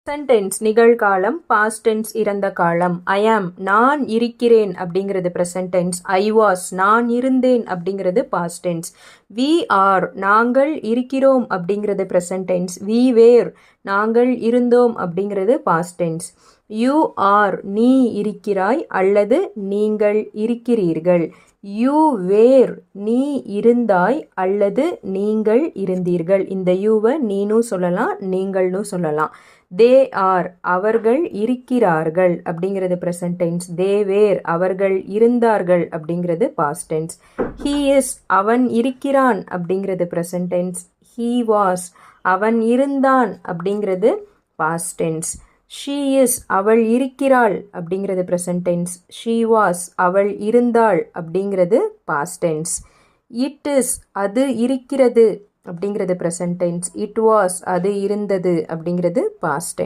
Sentence நிகழ்காலம், past tense இறந்த காலம். ஐ ஆம் நான் இருக்கிறேன் அப்படிங்கிறது ப்ரெசன்ட் டென்ஸ். ஐ வாஸ் நான் இருந்தேன் அப்படிங்கிறது பாஸ்ட் டென்ஸ். வி ஆர் நாங்கள் இருக்கிறோம் அப்படிங்கிறது ப்ரெசன்ட் டென்ஸ். வி வேர் நாங்கள் இருந்தோம் அப்படிங்கிறது பாஸ்ட் டென்ஸ். யூ ஆர் நீ இருக்கிறாய் அல்லது நீங்கள் இருக்கிறீர்கள். யூ வேர் நீ இருந்தாய் அல்லது நீங்கள் இருந்தீர்கள். இந்த யூவை நீனும் சொல்லலாம், நீங்கள்னு சொல்லலாம். தே ஆர் அவர்கள் இருக்கிறார்கள் அப்படிங்கிறது ப்ரெசன்ட் டென்ஸ். தே வேர் அவர்கள் இருந்தார்கள் அப்படிங்கிறது பாஸ்ட் டென்ஸ். ஹீ இஸ் அவன் இருக்கிறான் அப்படிங்கிறது ப்ரெசன்ட் டென்ஸ். ஹீ வாஸ் அவன் இருந்தான் அப்படிங்கிறது பாஸ்ட் டென்ஸ். ஷீ இஸ் அவள் இருக்கிறாள் அப்படிங்கிறது ப்ரெசன்ட் டென்ஸ். ஷீ வாஸ் அவள் இருந்தாள் அப்படிங்கிறது பாஸ்ட் டென்ஸ். இட் இஸ் அது இருக்கிறது அப்படிங்கிறது ப்ரெசன்ட் டென்ஸ். இட் வாஸ் அது இருந்தது அப்படிங்கிறது பாஸ்ட் டென்ஸ்.